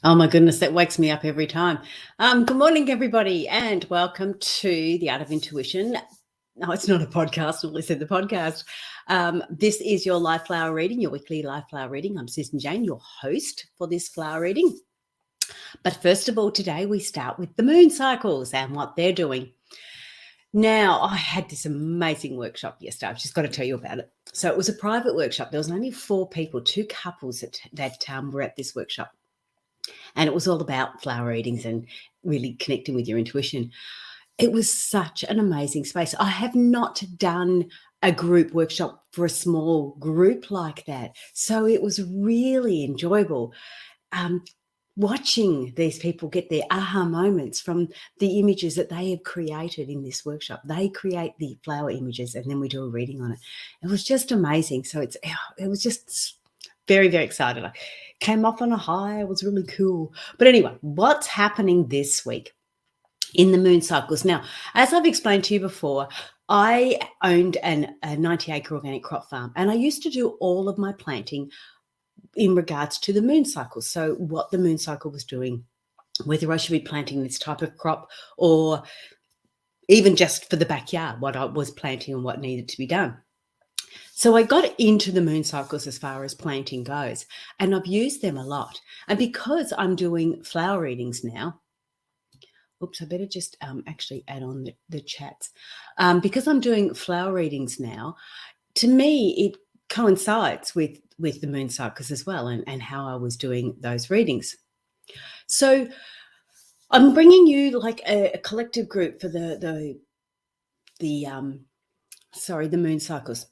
Oh my goodness, that wakes me up every time. Good morning, everybody, and welcome to the Art of Intuition. No, it's not a podcast, at least the podcast. This is your live flower reading, your weekly live flower reading. I'm Susan Jane, your host for this flower reading. But first of all, today we start with the moon cycles and what they're doing. Now, I had this amazing workshop yesterday. I've just got to tell you about it. So it was a private workshop. There was only 4 people, 2 couples that were at this workshop. And it was all about flower readings and really connecting with your intuition. It was such an amazing space. I have not done a group workshop for a small group like that. So it was really enjoyable watching these people get their aha moments from the images that they have created in this workshop. They create the flower images and then we do a reading on it. It was just amazing. So it was just very, very excited. I came off on a high. It was really cool. But anyway, what's happening this week in the moon cycles? Now, as I've explained to you before, I owned a 90-acre organic crop farm, and I used to do all of my planting in regards to the moon cycle. So what the moon cycle was doing, whether I should be planting this type of crop or even just for the backyard, what I was planting and what needed to be done. So I got into the moon cycles as far as planting goes, and I've used them a lot. And because I'm doing flower readings now, I better just actually add on the chats. Because I'm doing flower readings now, to me, it coincides with the moon cycles as well and how I was doing those readings. So I'm bringing you like a collective group for the moon cycles.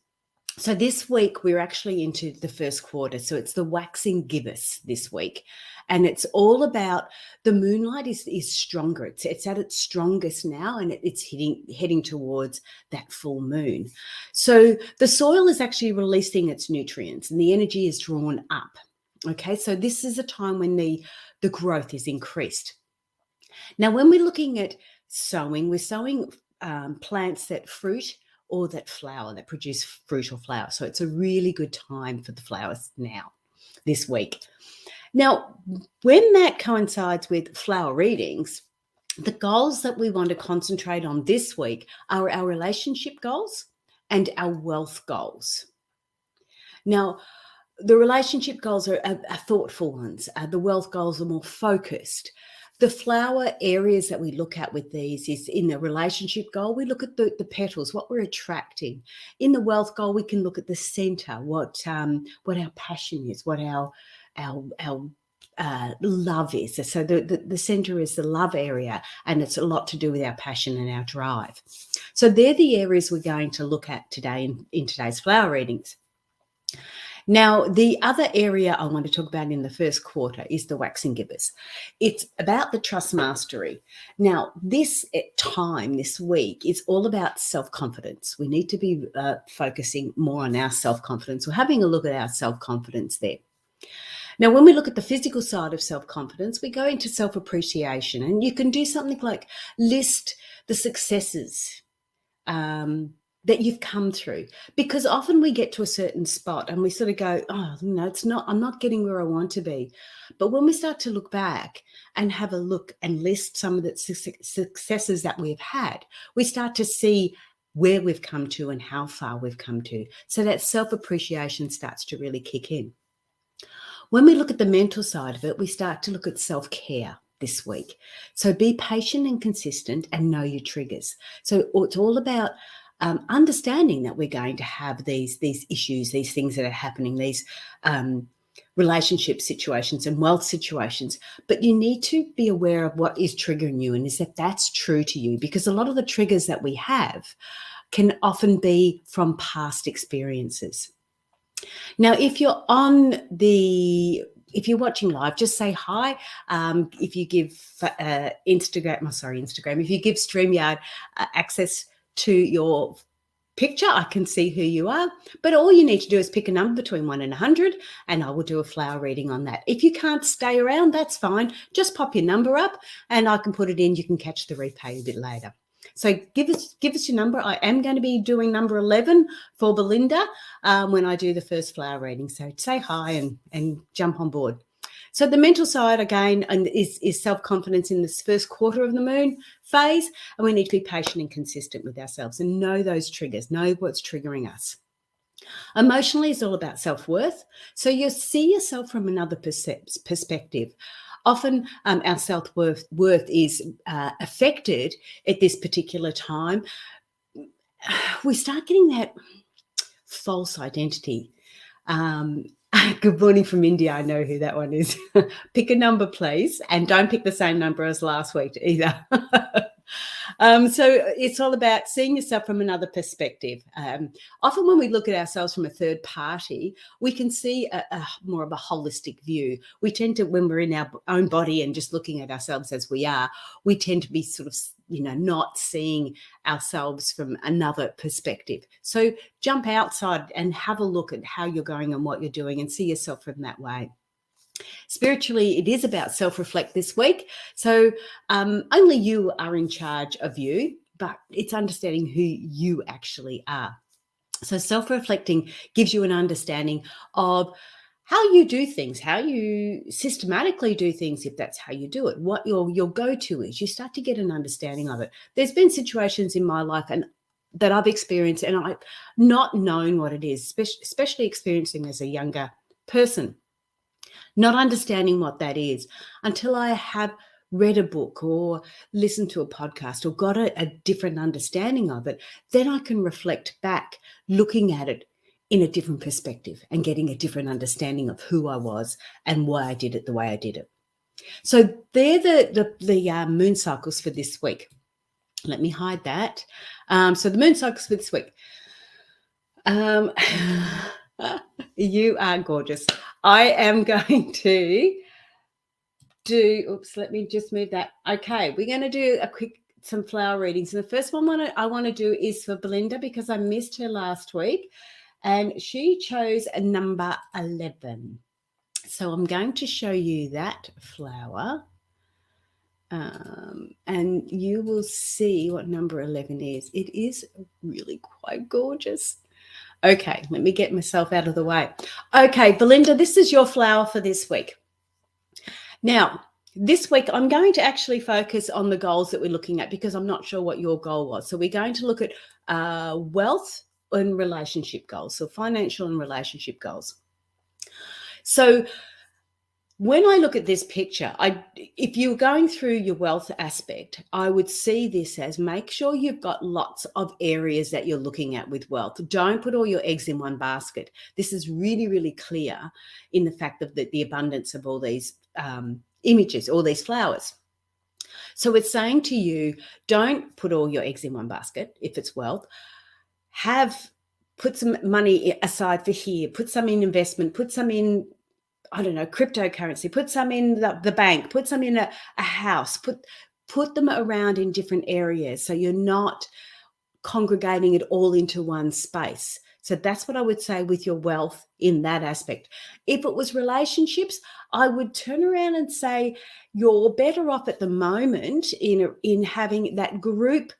So this week we're actually into the first quarter. So it's the waxing gibbous this week. And it's all about the moonlight is stronger. It's at its strongest now, and it's heading towards that full moon. So the soil is actually releasing its nutrients and the energy is drawn up. Okay, so this is a time when the growth is increased. Now, when we're looking at sowing, we're sowing plants that fruit or that flower, that produce fruit or flower. So it's a really good time for the flowers now, this week. Now, when that coincides with flower readings, the goals that we want to concentrate on this week are our relationship goals and our wealth goals. Now, the relationship goals are thoughtful ones. The wealth goals are more focused. The flower areas that we look at with these is in the relationship goal, we look at the petals, what we're attracting. In the wealth goal, we can look at the center, what our passion is, what our love is. So the center is the love area, and it's a lot to do with our passion and our drive. So they're the areas we're going to look at today in today's flower readings. Now, the other area I want to talk about in the first quarter is the waxing gibbous. It's about the trust mastery. Now, this time, this week, is all about self-confidence. We need to be focusing more on our self-confidence. We're having a look at our self-confidence there. Now, when we look at the physical side of self-confidence, we go into self-appreciation, and you can do something like list the successes that you've come through, because often we get to a certain spot and we sort of go, oh, no, I'm not getting where I want to be. But when we start to look back and have a look and list some of the successes that we've had, we start to see where we've come to and how far we've come to. So that self-appreciation starts to really kick in. When we look at the mental side of it, we start to look at self-care this week. So be patient and consistent and know your triggers. So it's all about understanding that we're going to have these issues, these things that are happening, these relationship situations and wealth situations, but you need to be aware of what is triggering you and is that's true to you, because a lot of the triggers that we have can often be from past experiences. Now, if you're watching live, just say hi. If you give Instagram, if you give StreamYard access to your picture, I can see who you are. But all you need to do is pick a number between 1 and 100, and I will do a flower reading on that. If you can't stay around, that's fine. Just pop your number up and I can put it in. You can catch the replay a bit later. So give us your number. I am going to be doing number 11 for Belinda when I do the first flower reading. So say hi and jump on board. So the mental side again and is self-confidence in this first quarter of the moon phase, and we need to be patient and consistent with ourselves and know those triggers, know what's triggering us. Emotionally is all about self-worth. So you see yourself from another perspective. Often our self-worth is affected at this particular time. We start getting that false identity. Good morning from India. I know who that one is. Pick a number, please, and don't pick the same number as last week either. So it's all about seeing yourself from another perspective. Often when we look at ourselves from a third party, we can see a more of a holistic view. We tend to, when we're in our own body and just looking at ourselves as we are, we tend to be sort of, not seeing ourselves from another perspective. So jump outside and have a look at how you're going and what you're doing and see yourself from that way. Spiritually, it is about self-reflect this week. So only you are in charge of you, but it's understanding who you actually are. So self-reflecting gives you an understanding of how you do things, how you systematically do things, if that's how you do it, what your go-to is. You start to get an understanding of it. There's been situations in my life and that I've experienced and I've not known what it is, especially experiencing as a younger person. Not understanding what that is until I have read a book or listened to a podcast or got a different understanding of it, then I can reflect back, looking at it in a different perspective and getting a different understanding of who I was and why I did it the way I did it. So they're the moon cycles for this week. Let me hide that. So the moon cycles for this week. You are gorgeous. I am going to let me just move that. Okay, we're going to do some flower readings. And the first one I want to do is for Belinda because I missed her last week and she chose a number 11. So I'm going to show you that flower and you will see what number 11 is. It is really quite gorgeous. Okay, let me get myself out of the way. Okay, Belinda, this is your flower for this week. Now, this week, I'm going to actually focus on the goals that we're looking at because I'm not sure what your goal was. So we're going to look at wealth and relationship goals, so financial and relationship goals. So when I look at this picture, if you're going through your wealth aspect, I would see this as make sure you've got lots of areas that you're looking at with wealth. Don't put all your eggs in one basket. This is really, really clear in the fact of the abundance of all these images, all these flowers. So it's saying to you, don't put all your eggs in one basket if it's wealth. Put some money aside for here, put some in investment, put some in cryptocurrency, put some in the bank, put some in a house, put them around in different areas so you're not congregating it all into one space. So that's what I would say with your wealth in that aspect. If it was relationships, I would turn around and say you're better off at the moment in having that group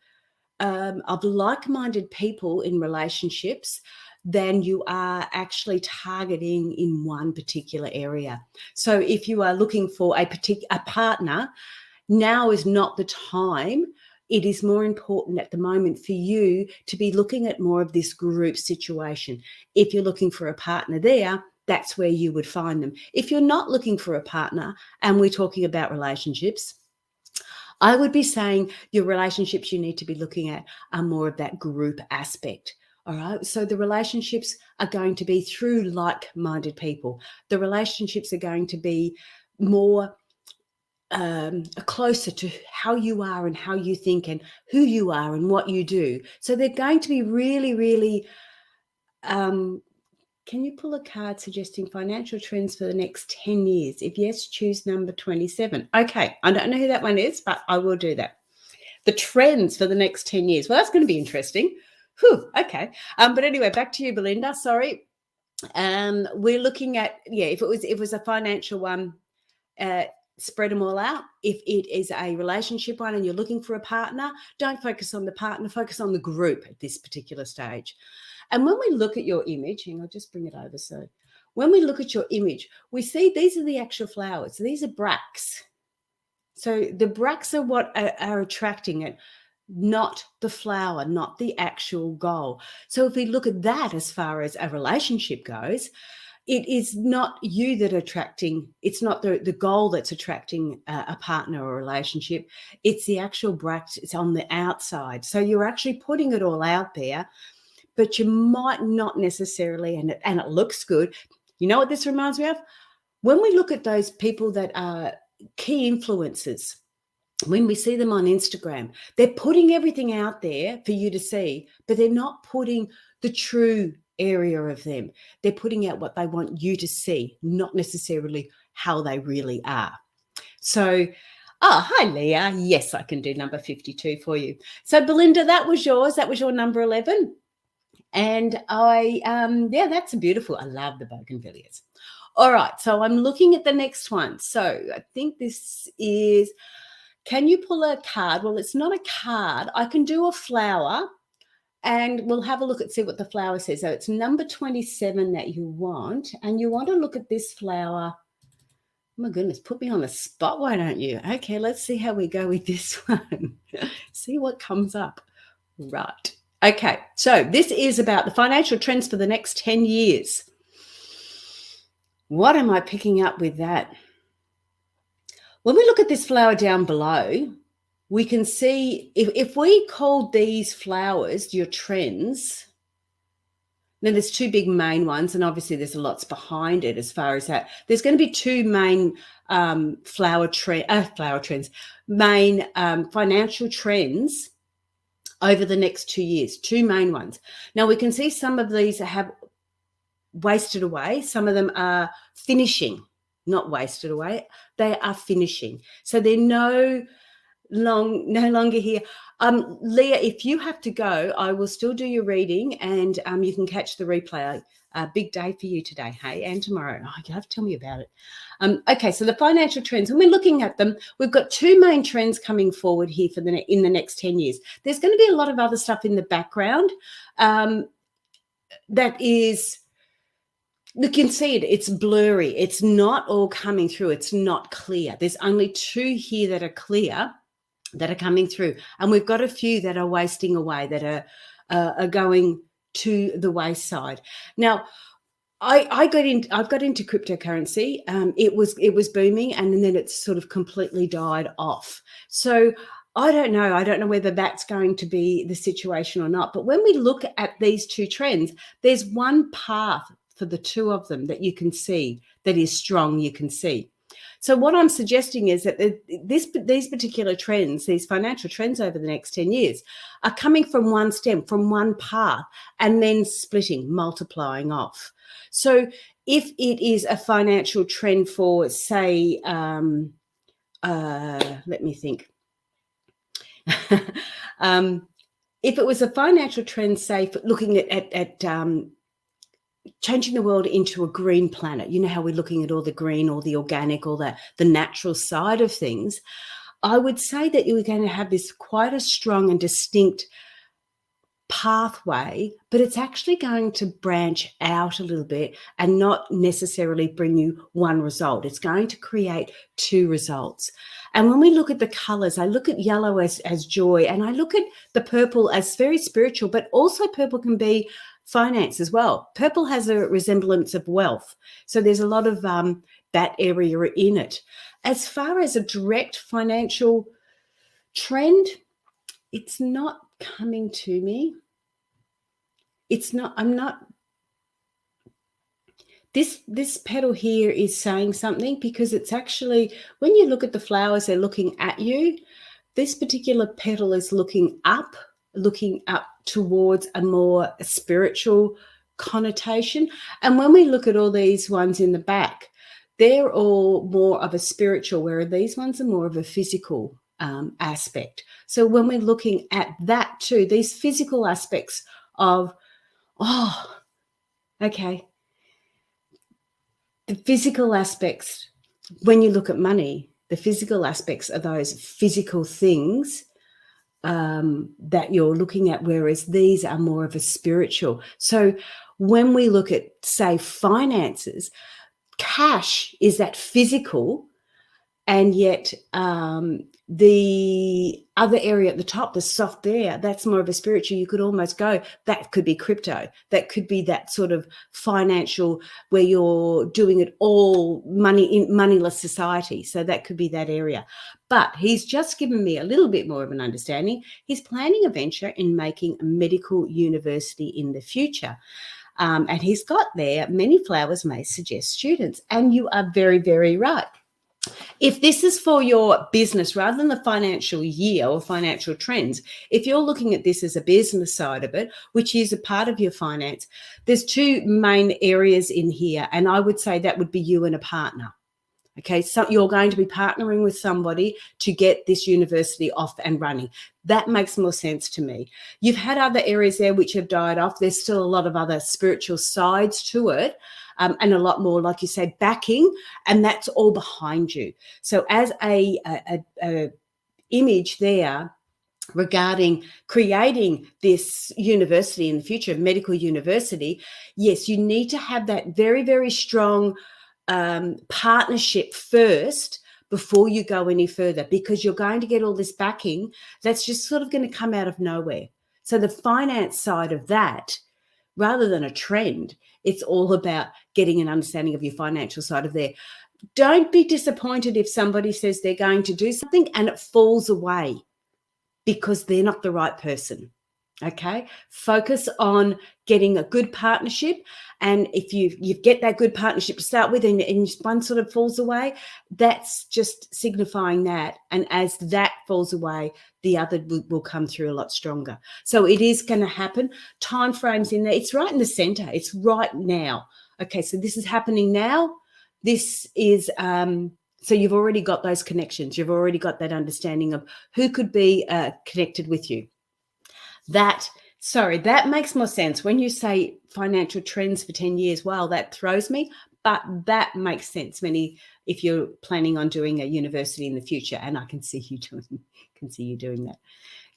of like-minded people in relationships than you are actually targeting in one particular area. So if you are looking for a partner, now is not the time. It is more important at the moment for you to be looking at more of this group situation. If you're looking for a partner there, that's where you would find them. If you're not looking for a partner and we're talking about relationships, I would be saying your relationships you need to be looking at are more of that group aspect. All right. So the relationships are going to be through like-minded people. The relationships are going to be more closer to how you are and how you think and who you are and what you do. So they're going to be really, really, can you pull a card suggesting financial trends for the next 10 years? If yes, choose number 27. Okay. I don't know who that one is, but I will do that. The trends for the next 10 years. Well, that's going to be interesting. Whew, okay. But anyway, back to you, Belinda. Sorry. We're looking at, if it was a financial one, spread them all out. If it is a relationship one and you're looking for a partner, don't focus on the partner, focus on the group at this particular stage. And when we look at your image, and I'll just bring it over. So when we look at your image, we see these are the actual flowers. These are bracts. So the bracts are what are attracting it, not the flower, not the actual goal. So if we look at that as far as a relationship goes, it is not you that are attracting, it's not the goal that's attracting a partner or a relationship. It's the actual bract, it's on the outside. So you're actually putting it all out there, but you might not necessarily, and it looks good. You know what this reminds me of? When we look at those people that are key influencers, when we see them on Instagram, they're putting everything out there for you to see, but they're not putting the true area of them. They're putting out what they want you to see, not necessarily how they really are. So, hi, Leah. Yes, I can do number 52 for you. So, Belinda, that was yours. That was your number 11. And that's beautiful. I love the bougainvilleas. All right, so I'm looking at the next one. So I think this is, can you pull a card? Well, it's not a card. I can do a flower, and we'll have a look at see what the flower says. So it's number 27 that you want, and you want to look at this flower. Oh my goodness, put me on the spot, why don't you? Okay, let's see how we go with this one. See what comes up. Right. Okay, so this is about the financial trends for the next 10 years. What am I picking up with that? When we look at this flower down below, we can see if we called these flowers your trends, then there's two big main ones, and obviously there's lots behind it as far as that. There's going to be two main main financial trends over the next 2 years, two main ones. Now we can see some of these have wasted away. Some of them are finishing, not wasted away. They are finishing. So they're no longer here. Leah, if you have to go, I will still do your reading, and you can catch the replay. Big day for you today, hey, and tomorrow. Oh, you have to tell me about it. Okay, so the financial trends, when we're looking at them, we've got two main trends coming forward here for in the next 10 years. There's going to be a lot of other stuff in the background that is, you can see it, it's blurry. It's not all coming through. It's not clear. There's only two here that are clear, that are coming through. And we've got a few that are wasting away, that are going to the wayside. Now, I've got into cryptocurrency. It was booming, and then it's sort of completely died off. So I don't know whether that's going to be the situation or not. But when we look at these two trends, there's one path for the two of them that you can see that is strong, you can see. So what I'm suggesting is that these particular trends, these financial trends over the next 10 years are coming from one stem, from one path, and then splitting, multiplying off. So if it is a financial trend for, say, let me think. If it was a financial trend, say, for looking at changing the world into a green planet, you know how we're looking at all the green, all the organic, all the natural side of things, I would say that you're going to have this quite a strong and distinct pathway, but it's actually going to branch out a little bit and not necessarily bring you one result. It's going to create two results. And when we look at the colors, I look at yellow as joy, and I look at the purple as very spiritual, but also purple can be finance as well. Purple has a resemblance of wealth. So there's a lot of that area in it. As far as a direct financial trend, it's not coming to me. This petal here is saying something, because it's actually, when you look at the flowers, they're looking at you. This particular petal is looking up towards a more spiritual connotation. And when we look at all these ones in the back, they're all more of a spiritual, whereas these ones are more of a physical aspect. So when we're looking at that too, these physical aspects of, the physical aspects, when you look at money, the physical aspects of those physical things that you're looking at, whereas these are more of a spiritual. So when we look at, say, finances, cash is that physical, and yet the other area at the top, the soft there, that's more of a spiritual. You could almost go, that could be crypto. That could be that sort of financial where you're doing it all moneyless society. So that could be that area. But he's just given me a little bit more of an understanding. He's planning a venture in making a medical university in the future. And he's got there, many flowers may suggest students. And you are very, very right. If this is for your business rather than the financial year or financial trends, if you're looking at this as a business side of it, which is a part of your finance, there's two main areas in here. And I would say that would be you and a partner. Okay, so you're going to be partnering with somebody to get this university off and running. That makes more sense to me. You've had other areas there which have died off. There's still a lot of other spiritual sides to it, and a lot more, like you say, backing, and that's all behind you. So as a image there regarding creating this university in the future, medical university, yes, you need to have that very, very strong partnership first before you go any further, because you're going to get all this backing that's just sort of going to come out of nowhere. So the finance side of that, rather than a trend, it's all about getting an understanding of your financial side of there. Don't be disappointed if somebody says they're going to do something and it falls away because they're not the right person. Okay, focus on getting a good partnership. And if you get that good partnership to start with and one sort of falls away, that's just signifying that. And as that falls away, the other will come through a lot stronger. So it is going to happen. Time frames in there. It's right in the center. It's right now. Okay, so this is happening now. This is so you've already got those connections. You've already got that understanding of who could be connected with you. That makes more sense. When you say financial trends for 10 years, well, that throws me, but that makes sense if you're planning on doing a university in the future, and I can see you doing that.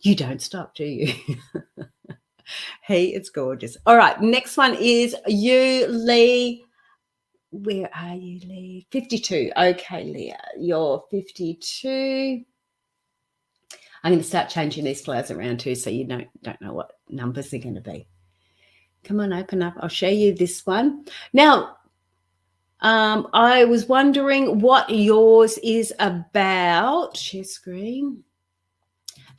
You don't stop, do you? Hey, it's gorgeous. All right, next one is you, Lee. Where are you, Lee? 52. Okay, Leah, you're 52. I'm going to start changing these flowers around too, so you don't know what numbers they're going to be. Come on, open up. I'll show you this one. Now, I was wondering what yours is about. Share screen.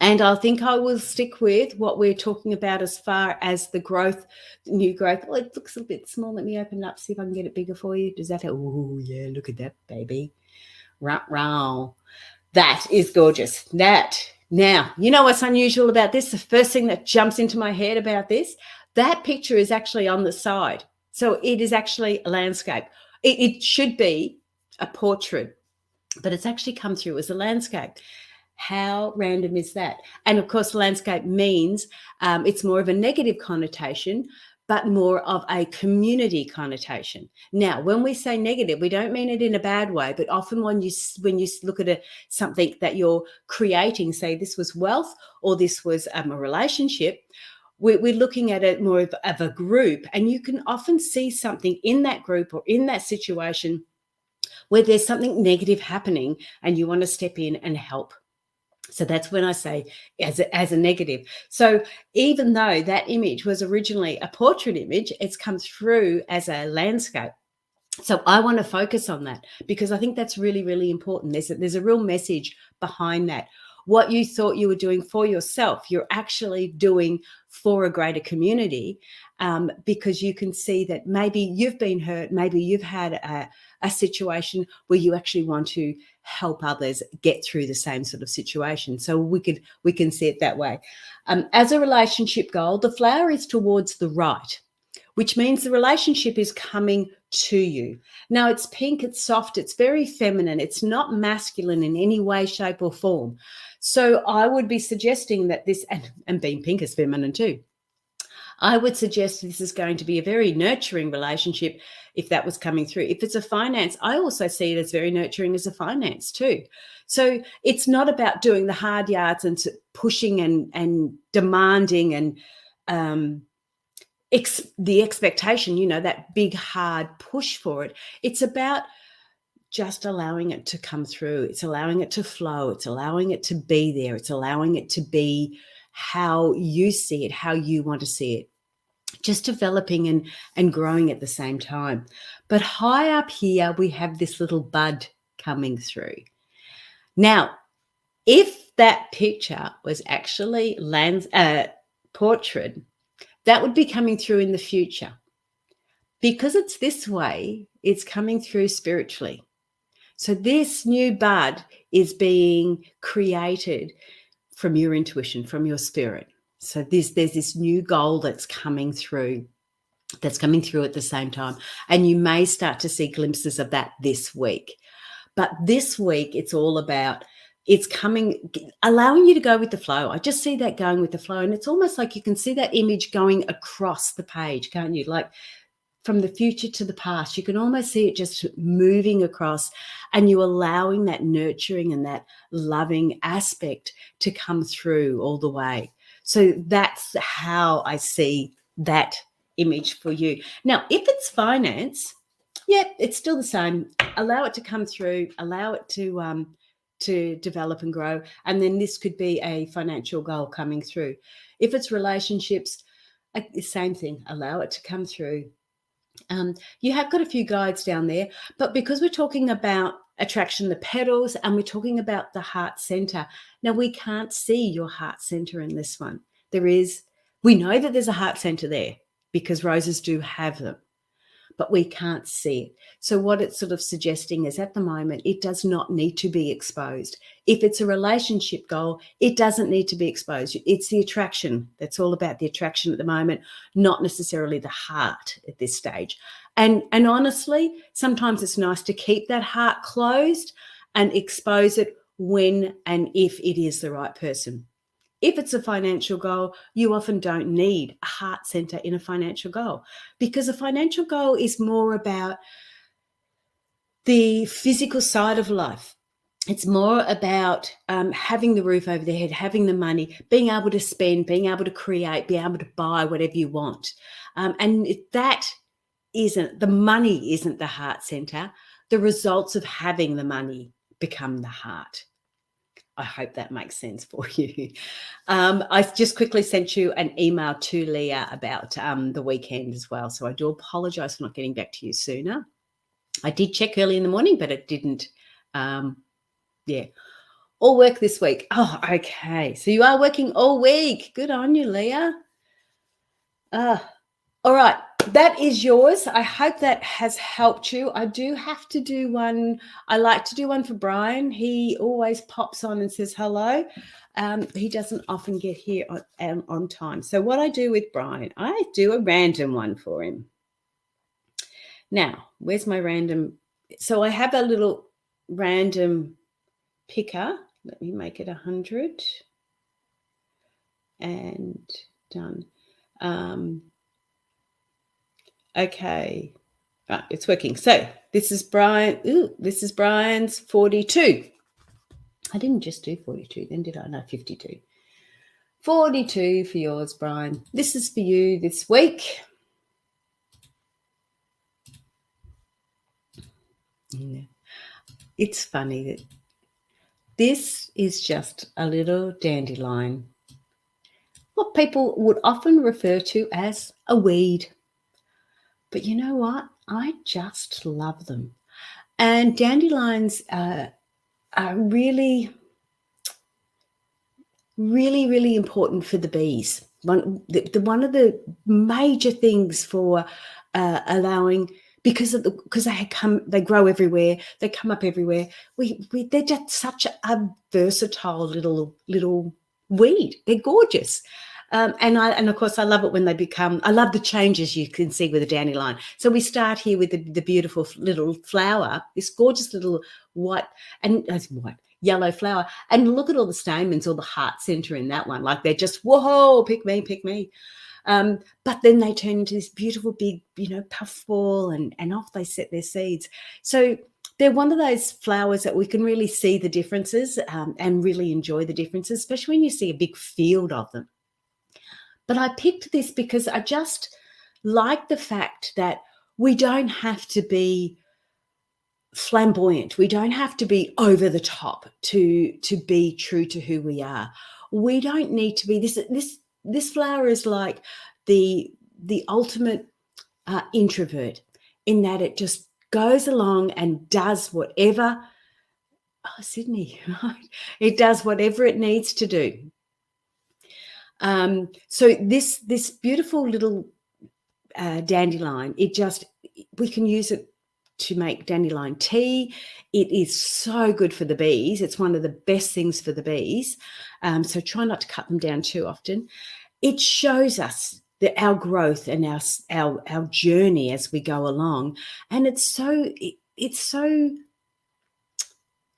And I think I will stick with what we're talking about as far as the growth, new growth. Oh, it looks a bit small. Let me open it up, see if I can get it bigger for you. Does that help? Oh, yeah, look at that, baby. Wow. That is gorgeous. Now, you know what's unusual about this? The first thing that jumps into my head about this, that picture is actually on the side. So it is actually a landscape. It should be a portrait, but it's actually come through as a landscape. How random is that? And of course, landscape means it's more of a negative connotation, but more of a community connotation. Now, when we say negative, we don't mean it in a bad way, but often when you look at something that you're creating, say this was wealth or this was a relationship, we're looking at it more of a group, and you can often see something in that group or in that situation where there's something negative happening and you want to step in and help. So that's when I say as a negative. So even though that image was originally a portrait image, it's come through as a landscape. So I want to focus on that because I think that's really, really important. There's a real message behind that. What you thought you were doing for yourself, you're actually doing for a greater community, because you can see that maybe you've been hurt, maybe you've had a situation where you actually want to help others get through the same sort of situation. So we can see it that way. As a relationship goal, the flower is towards the right, which means the relationship is coming to you. Now it's pink, it's soft, it's very feminine. It's not masculine in any way, shape or form. So I would be suggesting that this, and being pink is feminine too. I would suggest this is going to be a very nurturing relationship if that was coming through. If it's a finance, I also see it as very nurturing as a finance too. So it's not about doing the hard yards and pushing and demanding and the expectation, that big hard push for it. It's about just allowing it to come through. It's allowing it to flow. It's allowing it to be there. It's allowing it to be how you see it, how you want to see it. Just developing and growing at the same time. But high up here, we have this little bud coming through. Now, if that picture was actually portrait, that would be coming through in the future. Because it's this way, it's coming through spiritually. So this new bud is being created from your intuition, from your spirit. So there's this new goal that's coming through at the same time. And you may start to see glimpses of that this week. But this week, it's all about, allowing you to go with the flow. I just see that going with the flow. And it's almost like you can see that image going across the page, can't you? Like from the future to the past, you can almost see it just moving across, and you allowing that nurturing and that loving aspect to come through all the way. So that's how I see that image for you. Now, if it's finance, it's still the same. Allow it to come through, allow it to develop and grow. And then this could be a financial goal coming through. If it's relationships, the same thing, allow it to come through. You have got a few guides down there, but because we're talking about attraction, the petals, and we're talking about the heart center. Now, we can't see your heart center in this one. We know that there's a heart center there because roses do have them, but we can't see it. So what it's sort of suggesting is at the moment, it does not need to be exposed. If it's a relationship goal, it doesn't need to be exposed. It's the attraction. That's all about the attraction at the moment, not necessarily the heart at this stage. And honestly, sometimes it's nice to keep that heart closed and expose it when and if it is the right person. If it's a financial goal, you often don't need a heart center in a financial goal, because a financial goal is more about the physical side of life. It's more about having the roof over their head, having the money, being able to spend, being able to create, being able to buy whatever you want. And the money isn't the heart center. The results of having the money become the heart. I hope that makes sense for you. I just quickly sent you an email to Leah about the weekend as well. So I do apologize for not getting back to you sooner. I did check early in the morning, but it didn't. All work this week. Oh, okay. So you are working all week. Good on you, Leah. All right. That is yours. I hope that has helped you. I do have to do one. I like to do one for Brian. He always pops on and says hello. He doesn't often get here on time. So what I do with Brian, I do a random one for him. Now, where's my random? So I have a little random picker. Let me make it 100. And done. Okay, right, it's working. So this is Brian. This is Brian's 42. I didn't just do 42 then, did I? No, 52. 42 for yours, Brian. This is for you this week. Yeah. It's funny that this is just a little dandelion, what people would often refer to as a weed. But you know what? I just love them. And dandelions are really, really, really important for the bees. One of the major things for allowing, because they grow everywhere, they come up everywhere. They're just such a versatile little weed. They're gorgeous. And of course, I love it when they I love the changes you can see with a dandelion. So we start here with the beautiful little flower, this gorgeous little yellow flower. And look at all the stamens or the heart center in that one. Like they're just, whoa, pick me, pick me. But then they turn into this beautiful big, puffball, and off they set their seeds. So they're one of those flowers that we can really see the differences and really enjoy the differences, especially when you see a big field of them. But I picked this because I just like the fact that we don't have to be flamboyant. We don't have to be over the top to be true to who we are. We don't need to be this flower is like the ultimate introvert, in that it just goes along and does whatever. Oh, Sydney, right? It does whatever it needs to do. So this beautiful little dandelion, we can use it to make dandelion tea. It is so good for the bees. It's one of the best things for the bees. So try not to cut them down too often. It shows us our growth and our journey as we go along. And it's so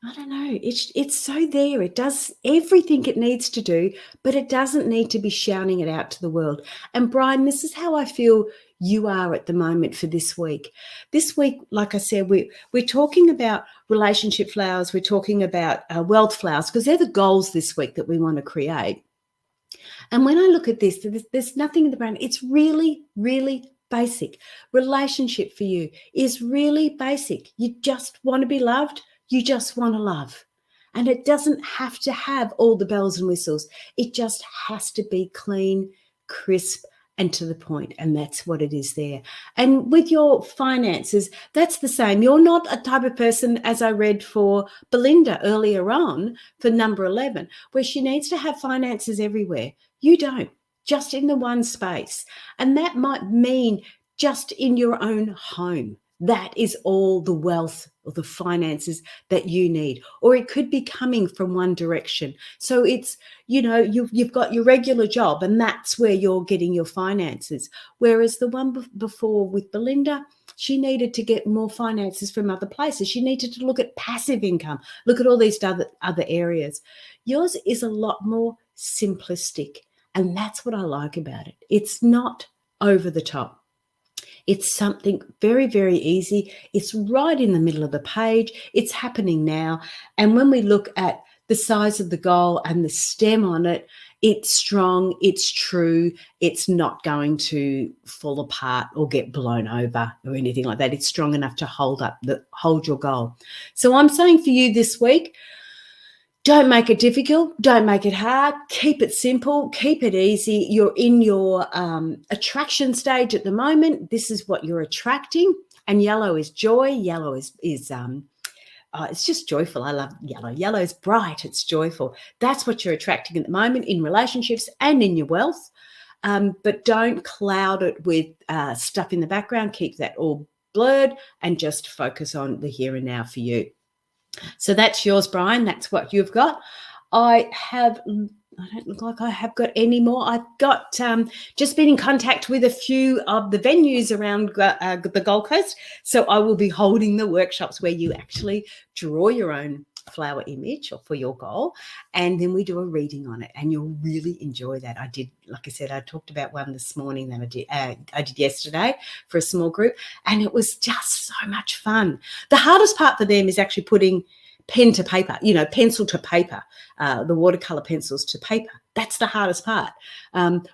I don't know. It's so there. It does everything it needs to do, but it doesn't need to be shouting it out to the world. And Brian, this is how I feel you are at the moment for this week. This week, like I said, we're talking about relationship flowers. We're talking about wealth flowers, because they're the goals this week that we want to create. And when I look at this, there's nothing in the brand. It's really, really basic. Relationship for you is really basic. You just want to be loved. You just want to love. And it doesn't have to have all the bells and whistles. It just has to be clean, crisp, and to the point. And that's what it is there. And with your finances, that's the same. You're not a type of person, as I read for Belinda earlier on, for number 11, where she needs to have finances everywhere. You don't, just in the one space. And that might mean just in your own home. That is all the wealth or the finances that you need. Or it could be coming from one direction. So it's, you've got your regular job, and that's where you're getting your finances. Whereas the one before with Belinda, she needed to get more finances from other places. She needed to look at passive income, look at all these other areas. Yours is a lot more simplistic. And that's what I like about it. It's not over the top. It's something very, very easy. It's right in the middle of the page. It's happening now. And when we look at the size of the goal and the stem on it, it's strong, it's true, it's not going to fall apart or get blown over or anything like that. It's strong enough to hold your goal. So I'm saying for you this week, don't make it difficult. Don't make it hard. Keep it simple. Keep it easy. You're in your attraction stage at the moment. This is what you're attracting. And yellow is joy. Yellow is it's just joyful. I love yellow. Yellow is bright. It's joyful. That's what you're attracting at the moment in relationships and in your wealth. But don't cloud it with stuff in the background. Keep that all blurred and just focus on the here and now for you. So that's yours, Brian. That's what you've got. I don't look like I have got any more. I've got just been in contact with a few of the venues around the Gold Coast. So I will be holding the workshops where you actually draw your own flower image or for your goal, and then we do a reading on it, and you'll really enjoy that. Like I said, I talked about one this morning that I did yesterday for a small group, and it was just so much fun. The hardest part for them is actually putting pen to paper, pencil to paper, the watercolor pencils to paper. That's the hardest part.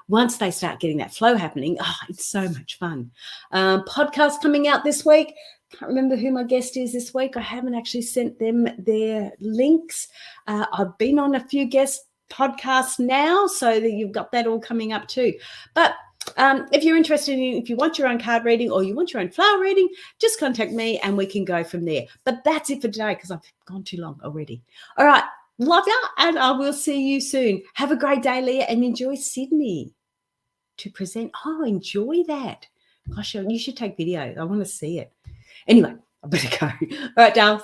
Once they start getting that flow happening, it's so much fun. Podcast coming out this week. Can't remember who my guest is this week. I haven't actually sent them their links. I've been on a few guest podcasts now, so that you've got that all coming up too. But if you're interested if you want your own card reading or you want your own flower reading, just contact me and we can go from there. But that's it for today, because I've gone too long already. All right. Love you, and I will see you soon. Have a great day, Leah, and enjoy Sydney to present. Enjoy that. Gosh, you should take video. I want to see it. Anyway, I better go. All right, darling.